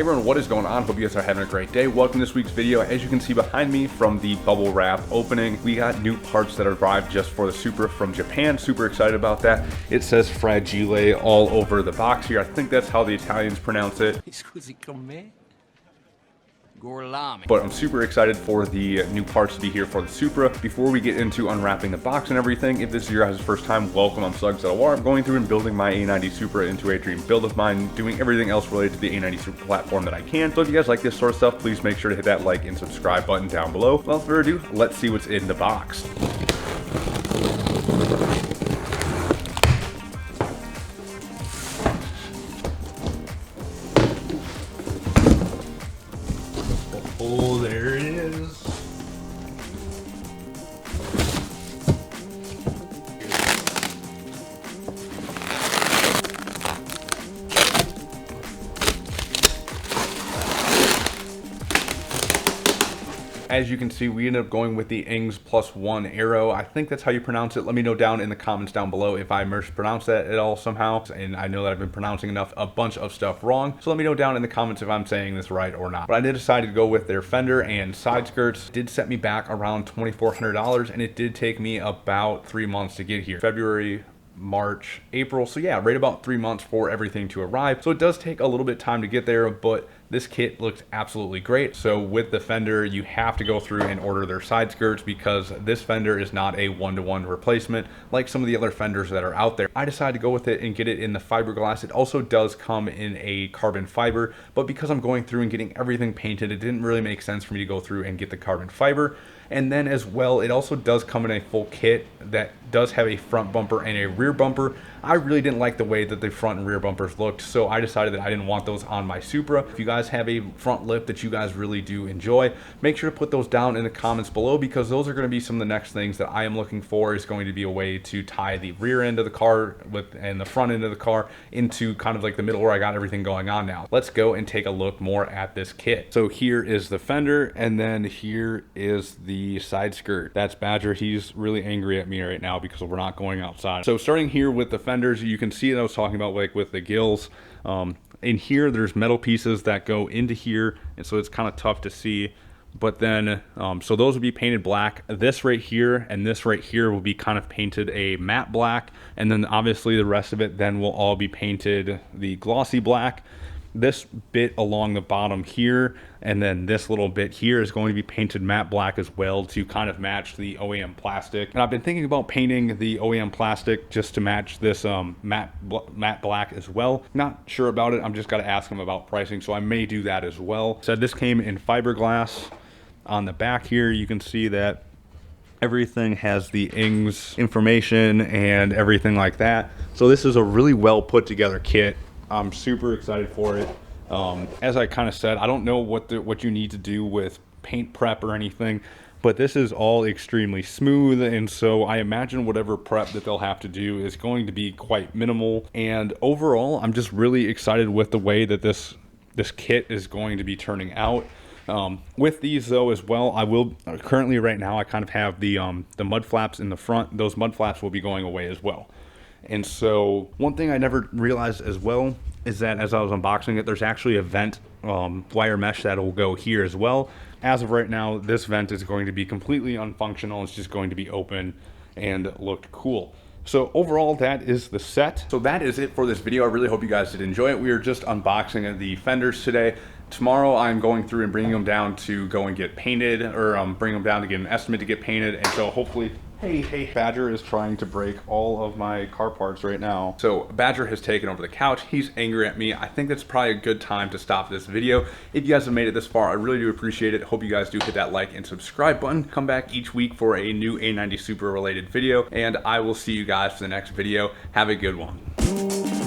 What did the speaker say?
Hey everyone, what is going on? Hope you guys are having a great day. Welcome to this week's video. As you can see behind me from the bubble wrap opening, we got new parts that arrived just for the Supra from Japan. Super excited about that. It says Fragile all over the box here. I think that's how the Italians pronounce it. But I'm super excited for the new parts to be here for the Supra. Before we get into unwrapping the box and everything, if this is your guys' first time, welcome. I'm Suggs at I'm going through and building my A90 Supra into a dream build of mine, doing everything else related to the A90 Supra platform that I can. So if you guys like this sort of stuff, please make sure to hit that like and subscribe button down below. Without further ado, let's see what's in the box. Oh, there it is. As you can see, we ended up going with the Ings +1 Aero. I think that's how you pronounce it. Let me know down in the comments down below if I mispronounced that at all somehow. And I know that I've been pronouncing a bunch of stuff wrong. So let me know down in the comments if I'm saying this right or not. But I did decide to go with their fender and side skirts. It did set me back around $2,400, and it did take me about 3 months to get here. February, March, April. So yeah, right about 3 months for everything to arrive. So it does take a little bit of time to get there, but this kit looks absolutely great. So with the fender, you have to go through and order their side skirts because this fender is not a one-to-one replacement like some of the other fenders that are out there. I decided to go with it and get it in the fiberglass. It also does come in a carbon fiber, but because I'm going through and getting everything painted, it didn't really make sense for me to go through and get the carbon fiber. And then as well, it also does come in a full kit that does have a front bumper and a rear bumper. I really didn't like the way that the front and rear bumpers looked, so I decided that I didn't want those on my Supra. If you guys have a front lip that you guys really do enjoy, make sure to put those down in the comments below, because those are going to be some of the next things that I am looking for. Is going to be a way to tie the rear end of the car and the front end of the car into kind of like the middle where I got everything going on now. Let's go and take a look more at this kit. So here is the fender, and then here is the side skirt. That's Badger. He's really angry at me right now because we're not going outside. So starting here with the fenders, you can see that I was talking about like with the gills. In here, there's metal pieces that go into here, and so it's kind of tough to see. But then, so those will be painted black. This right here and this right here will be kind of painted a matte black, and then obviously the rest of it then will all be painted the glossy black. This bit along the bottom here and then this little bit here is going to be painted matte black as well to kind of match the OEM plastic. And I've been thinking about painting the OEM plastic just to match this matte black as well. Not sure about it. I'm just got to ask them about pricing, so I may do that as well. So this came in fiberglass. On the back here, you can see that everything has the Ings information and everything like that. So this is a really well put together kit. I'm super excited for it. As I kind of said, I don't know what you need to do with paint prep or anything, but this is all extremely smooth, and so I imagine whatever prep that they'll have to do is going to be quite minimal. And overall, I'm just really excited with the way that this kit is going to be turning out. With these though as well, I will currently right now I kind of have the mud flaps in the front. Those mud flaps will be going away as well. And so one thing I never realized as well is that as I was unboxing it, there's actually a vent wire mesh that will go here as well. As of right now, this vent is going to be completely unfunctional. It's just going to be open and look cool. So overall, that is the set. So that is it for this video. I really hope you guys did enjoy it. We are just unboxing the fenders today. Tomorrow I'm going through and bringing them down to go and get painted, or bring them down to get an estimate to get painted. And so hopefully, hey, Badger is trying to break all of my car parts right now. So Badger has taken over the couch. He's angry at me. I think that's probably a good time to stop this video. If you guys have made it this far, I really do appreciate it. Hope you guys do hit that like and subscribe button. Come back each week for a new A90 Supra related video, and I will see you guys for the next video. Have a good one.